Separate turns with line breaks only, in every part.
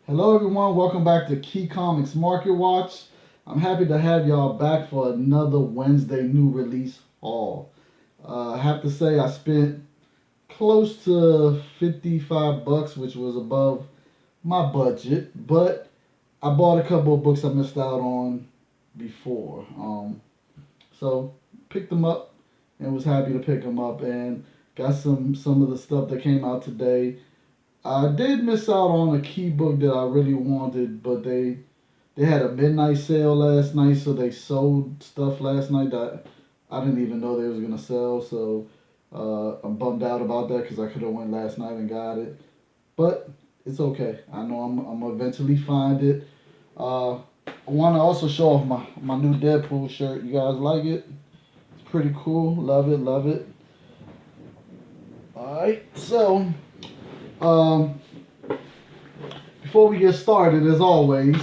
Hello, everyone. Welcome back to Key Comics Market Watch. I'm happy to have y'all back for another Wednesday new release haul. I have to say, I spent close to 55 bucks, which was above my budget, but I bought a couple of books I missed out on before. So picked them up and was happy to pick them up and got some of the stuff that came out today. I did miss out on a key book that I really wanted, but they had a midnight sale last night, so they sold stuff last night that I didn't even know they was gonna sell. So I'm bummed out about that because I could have went last night and got it, but it's okay. I know I'm gonna eventually find it. I want to also show off my new Deadpool shirt. You guys like it? It's pretty cool. Love it, love it. All right, so um, before we get started, as always,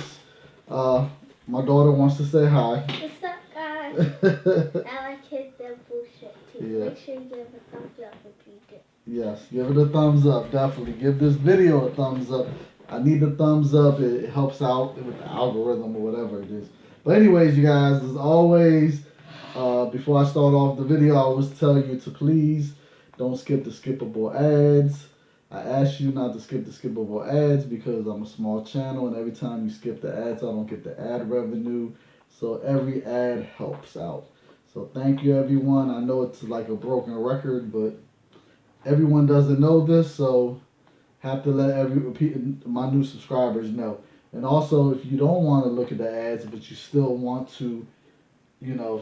uh, my daughter wants to say hi.
What's up, guys? I like his Deadpool shirt too.
Yeah.
Make sure you give a thumbs up if you do.
Yes, give it a thumbs up. Definitely give this video a thumbs up. I need a thumbs up. It helps out with the algorithm or whatever it is. But anyways, you guys, as always, before I start off the video, I always tell you to please don't skip the skippable ads. I ask you not to skip the skippable ads because I'm a small channel, and every time you skip the ads, I don't get the ad revenue. So every ad helps out. So thank you, everyone. I know it's like a broken record, but everyone doesn't know this, so have to let my new subscribers know. And also, if you don't want to look at the ads, but you still want to,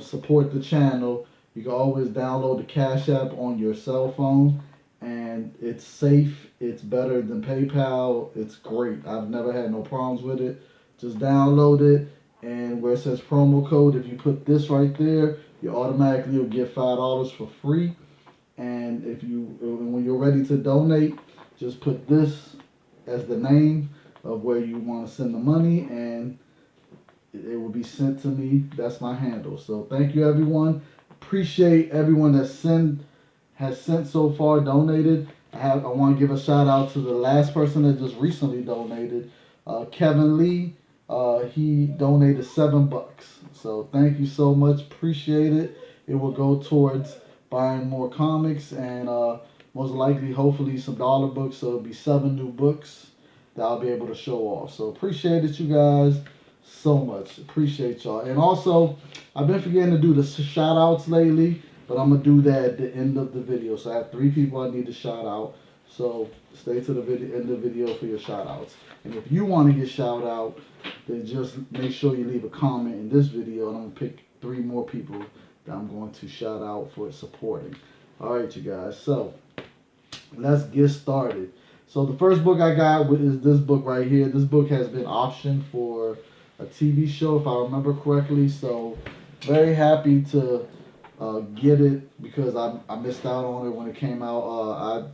support the channel, you can always download the Cash App on your cell phone, and it's safe. It's better than PayPal. It's great. I've never had no problems with it. Just download it, and where it says promo code, if you put this right there, you automatically will get $5 for free. And when you're ready to donate, just put this as the name of where you want to send the money, and it will be sent to me. That's my handle. So thank you, everyone. Appreciate everyone that has sent so far, donated. I want to give a shout out to the last person that just recently donated, Kevin Lee. He donated $7. So thank you so much. Appreciate it. It will go towards buying more comics and most likely, hopefully, some dollar books. So it'll be 7 new books that I'll be able to show off. So appreciate it, you guys, so much. Appreciate y'all. And also, I've been forgetting to do the shout outs lately, but I'm going to do that at the end of the video. So I have 3 people I need to shout out. So stay to the end of the video for your shout outs. And if you want to get shout out, then just make sure you leave a comment in this video, and I'm going to pick 3 more people that I'm going to shout out for supporting. All right, you guys. So let's get started. So the first book I got is this book right here. This book has been optioned for a TV show, if I remember correctly. So very happy to get it because I missed out on it when it came out.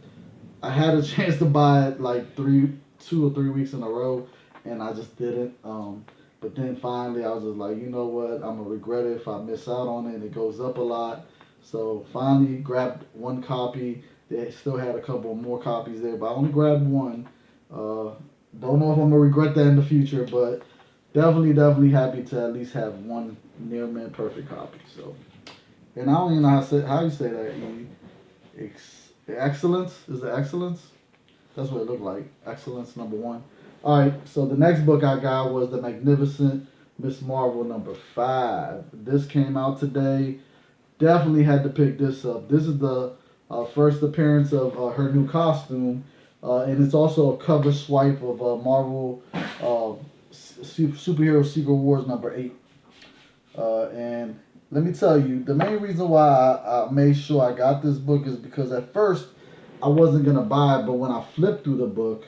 I had a chance to buy it like 2 or 3 weeks in a row, and I just didn't. But then finally, I was just like, you know what? I'm gonna regret it if I miss out on it. And it goes up a lot. So finally, grabbed 1 copy. They still had a couple more copies there, but I only grabbed 1. Don't know if I'm gonna regret that in the future, but definitely happy to at least have 1 near mint perfect copy. So, and I don't even know how you say that. Excellence is the excellence. That's what it looked like. Excellence number 1. All right. So the next book I got was the Magnificent Miss Marvel number 5. This came out today. Definitely had to pick this up. This is the first appearance of her new costume, and it's also a cover swipe of Marvel Superhero Secret Wars number 8. And let me tell you, the main reason why I made sure I got this book is because at first I wasn't gonna buy it, but when I flipped through the book,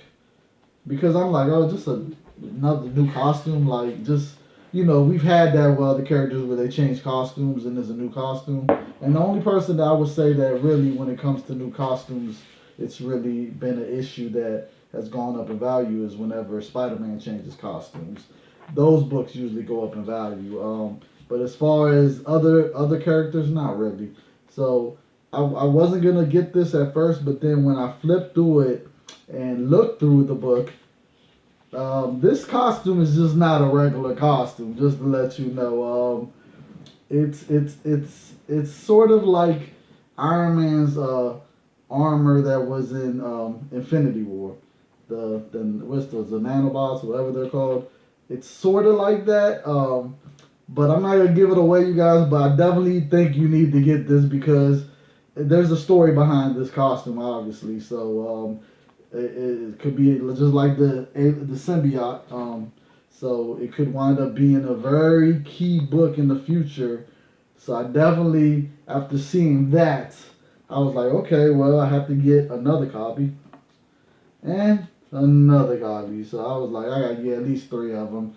because I'm like, oh, just another new costume, like just we've had that with other characters where they change costumes and there's a new costume. And the only person that I would say that really, when it comes to new costumes, it's really been an issue that has gone up in value is whenever Spider-Man changes costumes. Those books usually go up in value. But as far as other characters, not really. So I wasn't gonna get this at first, but then when I flipped through it and looked through the book, This costume is just not a regular costume. Just to let you know, it's sort of like Iron Man's armor that was in Infinity War. The nanobots, whatever they're called. It's sort of like that. But I'm not gonna give it away, you guys. But I definitely think you need to get this because there's a story behind this costume, obviously. So it could be just like the symbiote. So it could wind up being a very key book in the future. So I definitely, after seeing that, I was like, okay, well, I have to get another copy and another copy. So I was like, I gotta get at least three of them,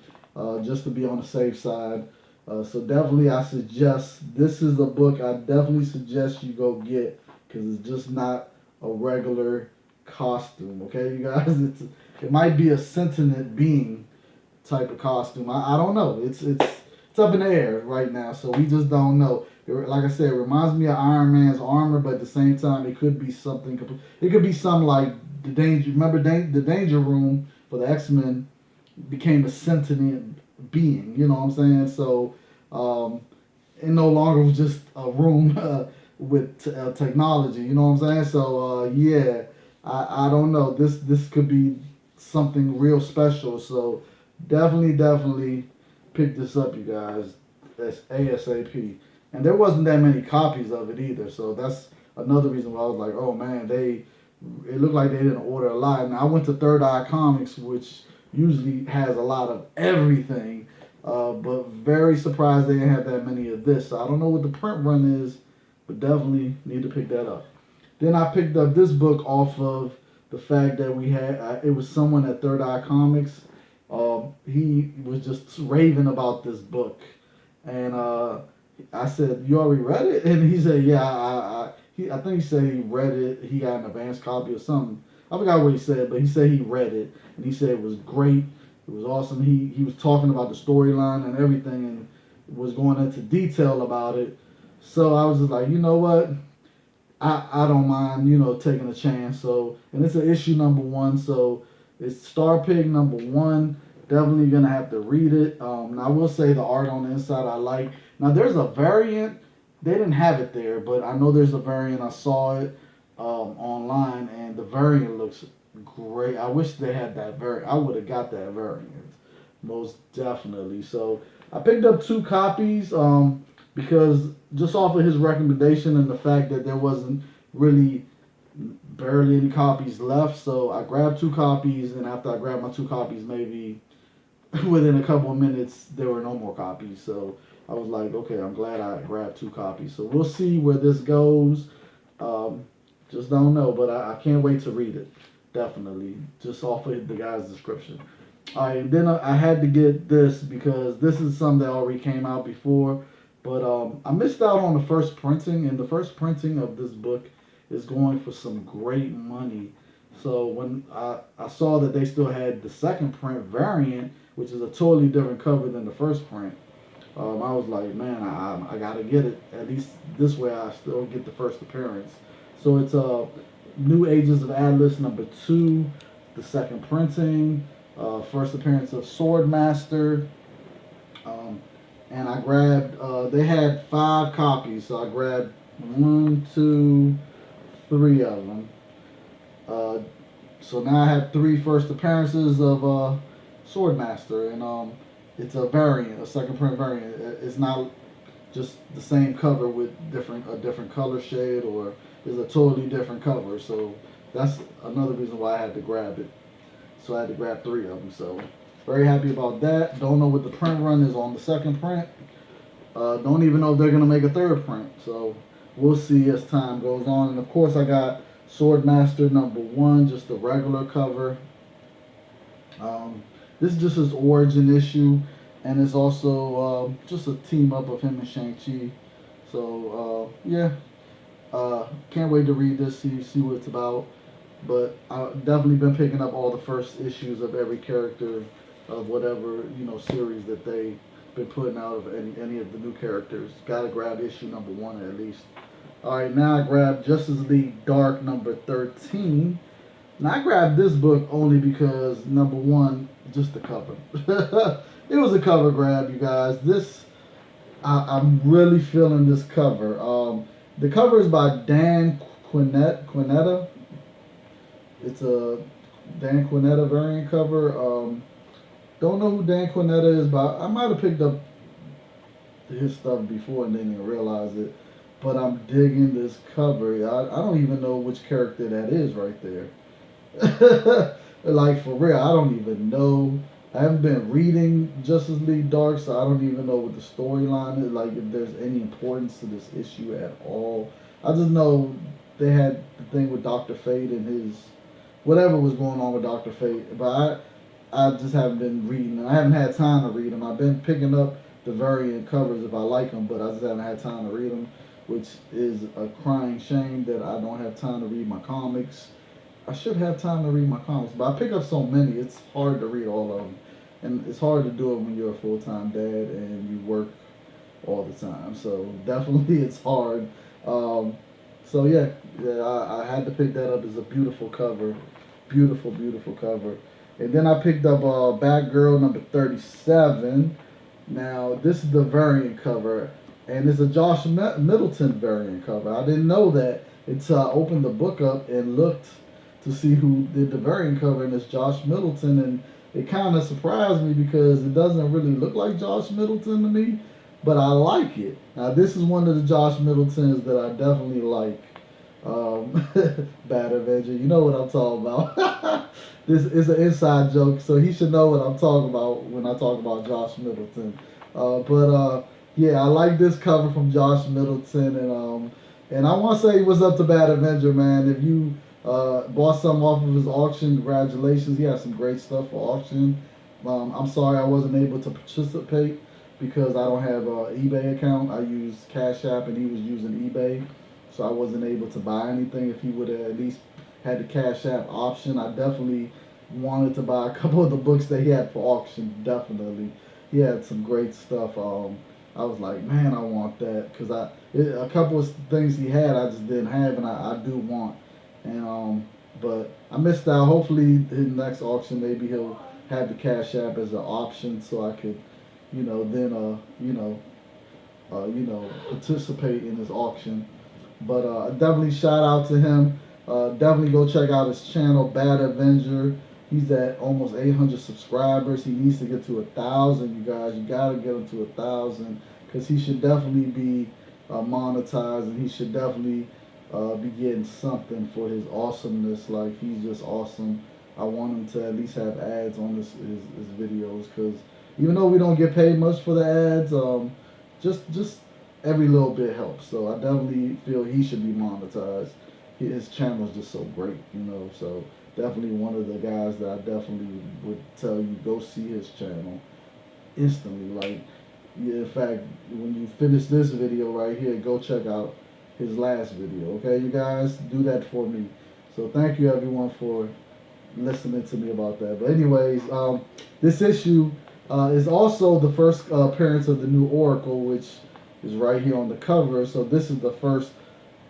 just to be on the safe side. So definitely, I suggest this is a book I definitely suggest you go get because it's just not a regular costume. Okay, you guys, it might be a sentient being type of costume. I don't know. It's up in the air right now, so we just don't know. Like I said, it reminds me of Iron Man's armor, but at the same time, it could be something. It could be something like the danger. Remember the Danger Room for the X-Men became a sentient being. You know what I'm saying? So it no longer was just a room with technology. You know what I'm saying? So yeah, I don't know. This could be something real special. So definitely pick this up, you guys. That's ASAP. And there wasn't that many copies of it either. So that's another reason why I was like, oh man, it looked like they didn't order a lot. And I went to Third Eye Comics, which usually has a lot of everything. But very surprised they didn't have that many of this. So I don't know what the print run is, but definitely need to pick that up. Then I picked up this book off of the fact that we had it was someone at Third Eye Comics. He was just raving about this book, and I said, "You already read it?" And he said, "Yeah, I think he said he read it. He got an advanced copy or something. I forgot what he said, but he said he read it, and he said it was great. It was awesome. He was talking about the storyline and everything, and was going into detail about it. So I was just like, you know what? I don't mind, taking a chance. So, and it's an issue number one. So it's Star Pig number one. Definitely gonna have to read it. Now I will say the art on the inside I like. Now there's a variant. They didn't have it there, but I know there's a variant. I saw it online, and the variant looks great. I wish they had that variant. I would have got that variant, most definitely. So I picked up two copies. Because just off of his recommendation and the fact that there wasn't really barely any copies left, so I grabbed two copies, and after I grabbed my two copies, maybe within a couple of minutes, there were no more copies. So I was like, okay, I'm glad I grabbed two copies. So we'll see where this goes. Um, just don't know, but I can't wait to read it. Definitely, just off of the guy's description. All right, then I had to get this because this is something that already came out before. But I missed out on the first printing, and the first printing of this book is going for some great money. So when I saw that they still had the second print variant, which is a totally different cover than the first print, I was like, man, I gotta get it. At least this way I still get the first appearance. So it's New Ages of Atlas number two, the second printing, first appearance of Swordmaster. Um, and I grabbed. They had five copies, so I grabbed one, two, three of them. Uh, so now I have three first appearances of Swordmaster, and it's a variant, a second print variant. It's not just the same cover with a different color shade, or it's a totally different cover. So that's another reason why I had to grab it. So I had to grab three of them. So very happy about that. Don't know what the print run is on the second print. Don't even know if they're gonna make a third print. So we'll see as time goes on. And of course, I got Swordmaster number one, just the regular cover. Um, this is just his origin issue, and it's also just a team up of him and Shang-Chi. So yeah, can't wait to read this, see what it's about. But I've definitely been picking up all the first issues of every character of whatever series that they been putting out of any of the new characters. Got to grab issue number one at least. All right, now I grabbed Justice League Dark number 13. Now I grabbed this book only because number one, just the cover. It was a cover grab, you guys. I'm really feeling this cover. The cover is by Dan Quinetta. It's a Dan Quinetta variant cover. Don't know who Dan Quinetta is, but I might have picked up his stuff before and didn't even realize it. But I'm digging this cover. I don't even know which character that is right there. Like, for real, I don't even know. I haven't been reading Justice League Dark, so I don't even know what the storyline is. Like, if there's any importance to this issue at all. I just know they had the thing with Dr. Fate and his whatever was going on with Dr. Fate. But I just haven't been reading them. I haven't had time to read them. I've been picking up the variant covers if I like them, but I just haven't had time to read them, which is a crying shame that I don't have time to read my comics. I should have time to read my comics, but I pick up so many, it's hard to read all of them. And it's hard to do it when you're a full-time dad and you work all the time. So definitely it's hard. So yeah, I had to pick that up. It's a beautiful cover. Beautiful, beautiful cover. And then I picked up Batgirl number 37. Now, this is the variant cover, and it's a Josh Middleton variant cover. I didn't know that until I opened the book up and looked to see who did the variant cover, and it's Josh Middleton, and it kind of surprised me because it doesn't really look like Josh Middleton to me, but I like it. Now, this is one of the Josh Middletons that I definitely like. Bad Avenger, you know what I'm talking about. This is an inside joke, so he should know what I'm talking about when I talk about Josh Middleton. Yeah, I like this cover from Josh Middleton, and I want to say what's up to Bad Avenger, man. If you bought something off of his auction, congratulations. He has some great stuff for auction. I'm sorry I wasn't able to participate because I don't have an eBay account. I use Cash App, and he was using eBay. So I wasn't able to buy anything. If he would have at least had the Cash App option, I definitely wanted to buy a couple of the books that he had for auction. Definitely, he had some great stuff. I was like, man, I want that because a couple of things he had I just didn't have, and I do want. And but I missed out. Hopefully, his next auction maybe he'll have the Cash App as an option, so I could, then participate in his auction. But definitely shout out to him. Definitely go check out his channel, Bad Avenger. He's at almost 800 subscribers. He needs to get to 1,000, you guys. You gotta get him to 1,000 because he should definitely be monetized, and he should definitely be getting something for his awesomeness. Like, he's just awesome. I want him to at least have ads on his videos because even though we don't get paid much for the ads, just every little bit helps. So I definitely feel he should be monetized. His channel is just so great, So definitely one of the guys that I definitely would tell you go see his channel instantly. Like, yeah, in fact, when you finish this video right here, go check out his last video. Okay, you guys, do that for me. So thank you everyone for listening to me about that. But anyways, this issue is also the first appearance of the new Oracle, which is right here on the cover. So this is the first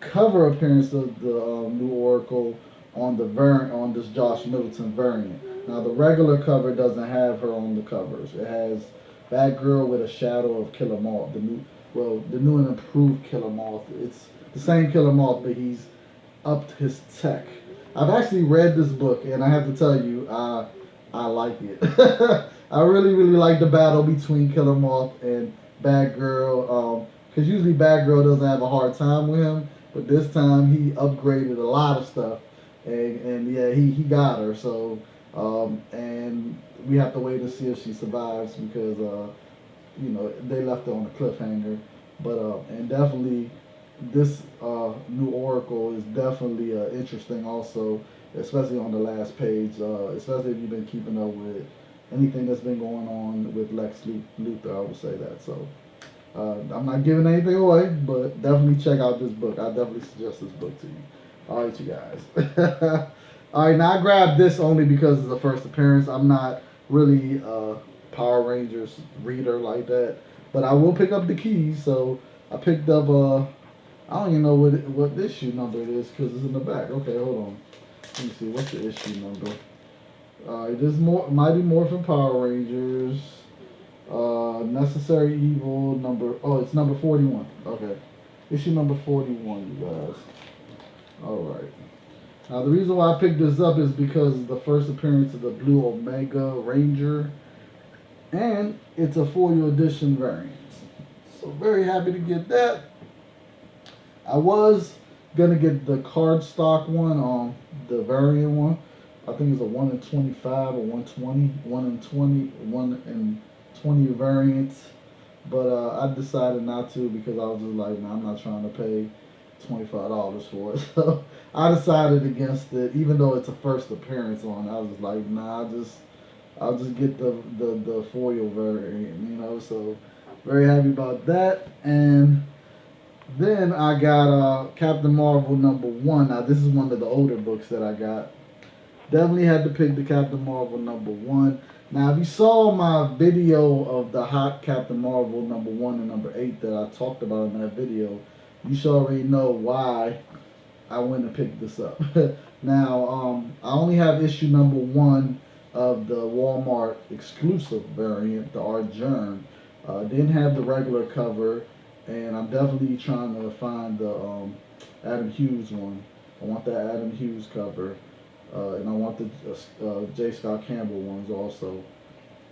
cover appearance of the new Oracle on the variant, on this Josh Middleton variant. Now the regular cover doesn't have her on the covers. It has Batgirl with a shadow of Killer Moth, the new and improved Killer Moth. It's the same Killer Moth, but he's upped his tech. I've actually read this book, and I have to tell you, I like it. I really, really like the battle between Killer Moth and Batgirl. Because usually Batgirl doesn't have a hard time with him, but this time he upgraded a lot of stuff, and yeah, he got her. So and we have to wait and see if she survives because they left her on a cliffhanger. But and definitely this new Oracle is definitely interesting also, especially on the last page, especially if you've been keeping up with anything that's been going on with Lex Luthor. I would say that. So I'm not giving anything away, but definitely check out this book. I definitely suggest this book to you. All right, you guys. All right, now I grabbed this only because it's the first appearance. I'm not really a Power Rangers reader like that, but I will pick up the keys. So I picked up I don't even know what issue number it is because it's in the back. Okay, hold on. Let me see. What's the issue number? This Mighty Morphin Power Rangers. Necessary Evil number. Oh, it's number 41. Okay, issue number 41, you guys. All right. Now the reason why I picked this up is because of the first appearance of the Blue Omega Ranger, and it's a foil edition variant. So very happy to get that. I was gonna get the cardstock one, the variant one. I think it's a 1 in 25 or 120, 1 in 20, 1 in 20 variants. But I decided not to because I was just like, man, I'm not trying to pay $25 for it. So I decided against it, even though it's a first appearance on. I was just like, nah, I'll just get the foil variant, you know. So very happy about that. And then I got Captain Marvel #1. Now this is one of the older books that I got. Definitely had to pick the Captain Marvel #1. Now, if you saw my video of the hot Captain Marvel #1 and #8 that I talked about in that video, you should already know why I went and picked this up. Now, I only have issue #1 of the Walmart exclusive variant, the Art Germ. Didn't have the regular cover, and I'm definitely trying to find the Adam Hughes one. I want that Adam Hughes cover. And I want the J. Scott Campbell ones also.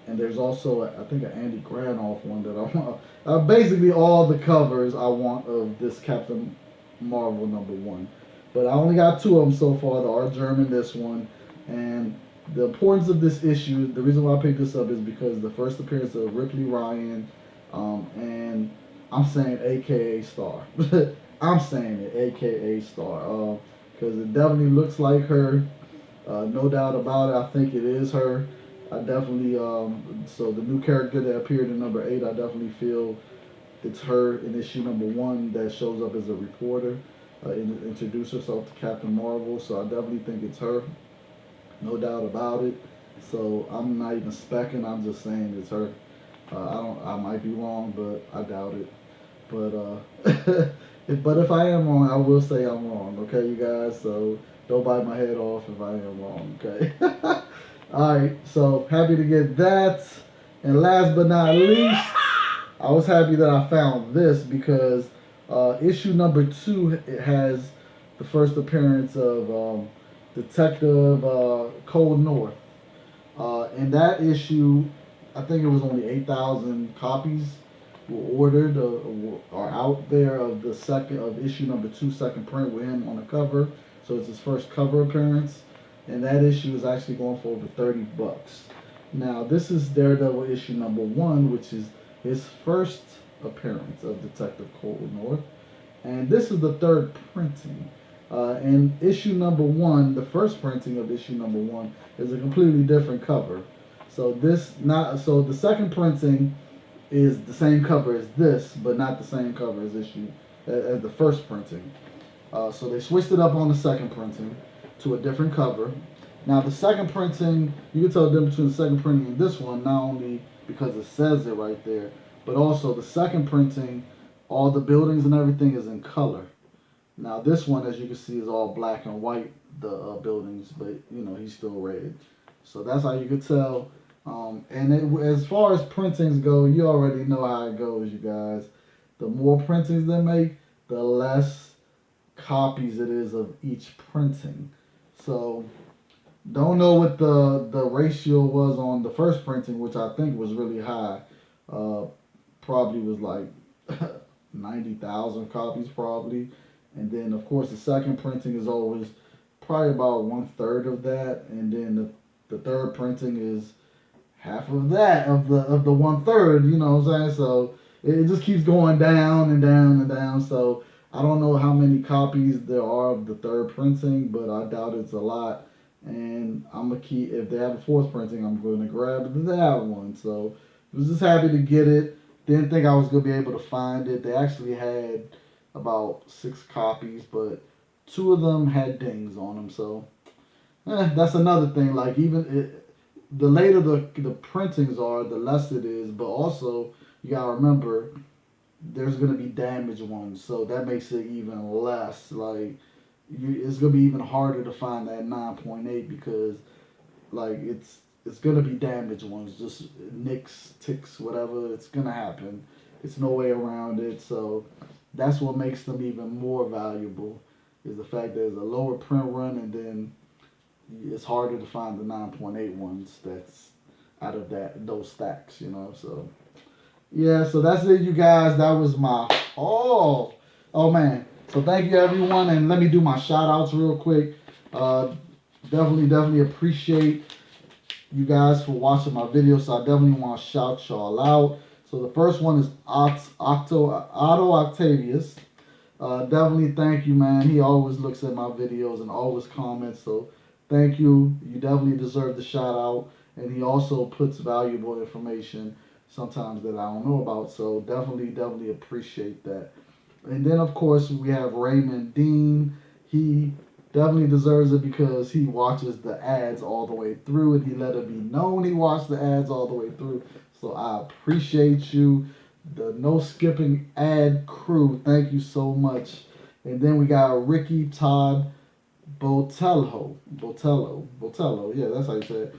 And there's also, I think, an Andy Granoff one that I want. Basically, all the covers I want of this Captain Marvel #1. But I only got two of them so far, the Art German, this one. And the importance of this issue, the reason why I picked this up is because the first appearance of Ripley Ryan, and I'm saying AKA Star. I'm saying it, AKA Star. Because it definitely looks like her. No doubt about it. I think it is her. I definitely, so the new character that appeared in #8, I definitely feel it's her in issue #1 that shows up as a reporter, introduce herself to Captain Marvel. So I definitely think it's her. No doubt about it. So I'm not even specking. I'm just saying it's her. I might be wrong, but I doubt it. But but if I am wrong, I will say I'm wrong. Okay, you guys. So don't bite my head off if I am wrong. Okay. All right. So happy to get that. And last but not least, I was happy that I found this because issue #2 it has the first appearance of Detective Cold North. In that issue, I think it was only 8,000 copies were ordered or out there of the second of issue #2 second print with him on the cover. So it's his first cover appearance, and that issue is actually going for over $30. Now this is Daredevil issue #1, which is his first appearance of Detective Cold North, and this is the third printing. And issue #1, the first printing of issue #1, is a completely different cover. So the second printing is the same cover as this, but not the same cover as the first printing. So they switched it up on the second printing to a different cover. Now the second printing, you can tell the difference between the second printing and this one, not only because it says it right there, but also the second printing, all the buildings and everything is in color. Now this one, as you can see, is all black and white, the buildings, but he's still red. So that's how you could tell. As far as printings go, you already know how it goes, you guys. The more printings they make, the less copies it is of each printing. So don't know what the ratio was on the first printing, which I think was really high. Uh, Probably was like 90,000 copies probably. And then of course the second printing is always probably about 1/3 of that, and then the third printing is half of that of the 1/3. You know what I'm saying? So it just keeps going down and down and down. So I don't know how many copies there are of the third printing, but I doubt it's a lot. And I'm gonna keep, if they have a fourth printing, I'm gonna grab that one. So I was just happy to get it. Didn't think I was gonna be able to find it. They actually had about 6 copies, but 2 of them had dings on them. So that's another thing. Like even the later the printings are, the less it is. But also you gotta remember there's gonna be damaged ones, so that makes it even less. Like it's gonna be even harder to find that 9.8 because like it's gonna be damaged ones, just nicks, ticks, whatever. It's gonna happen. It's no way around it. So that's what makes them even more valuable, is the fact that there's a lower print run, and then it's harder to find the 9.8 ones that's out of those stacks. So yeah, so that's it, you guys. That was my oh man. So thank you everyone, and let me do my shout outs real quick. Uh, definitely appreciate you guys for watching my video. So I definitely want to shout y'all out. So the first one is Otto Octavius. Definitely thank you, man. He always looks at my videos and always comments. So thank you. You definitely deserve the shout out. And he also puts valuable information sometimes that I don't know about. So definitely appreciate that. And then of course we have Raymond Dean. He definitely deserves it because he watches the ads all the way through, and he let it be known he watched the ads all the way through. So I appreciate you. The No Skipping Ad crew, thank you so much. And then we got Ricky Todd Botello. Yeah, that's how you say it.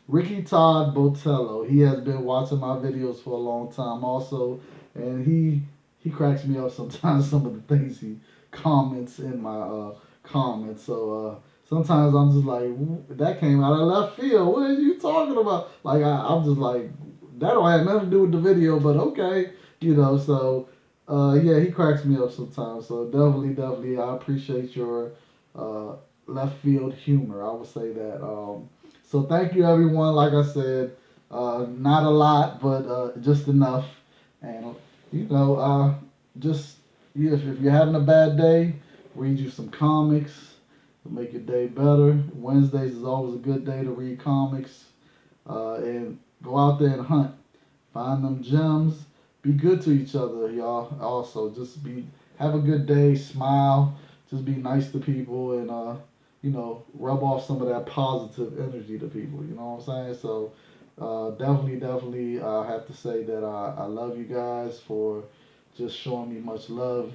Ricky Todd Botello. He has been watching my videos for a long time also, and he cracks me up sometimes. Some of the things he comments in my comments. So sometimes I'm just like, that came out of left field. What are you talking about? Like I'm just like, that don't have nothing to do with the video, but okay, So yeah, he cracks me up sometimes. So definitely, I appreciate your uh, left field humor. I would say that. So thank you everyone. Like I said, not a lot, but just enough. And just if you're having a bad day, read you some comics to make your day better. Wednesdays is always a good day to read comics, and go out there and hunt. Find them gems. Be good to each other, y'all. Also, just have a good day. Smile. Just be nice to people, and rub off some of that positive energy to people. You know what I'm saying? So, definitely, I have to say that I love you guys for just showing me much love,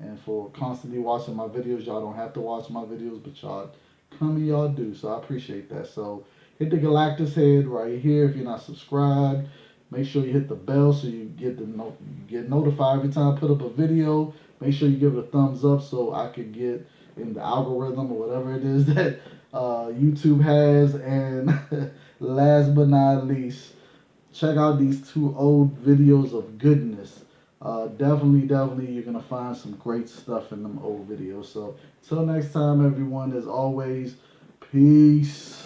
and for constantly watching my videos. Y'all don't have to watch my videos, but y'all come and y'all do. So I appreciate that. So hit the Galactus head right here if you're not subscribed. Make sure you hit the bell so you get notified every time I put up a video. Make sure you give it a thumbs up so I can get in the algorithm or whatever it is that YouTube has. And last but not least, check out these two old videos of goodness. Definitely, you're gonna find some great stuff in them old videos. So, till next time, everyone. As always, peace.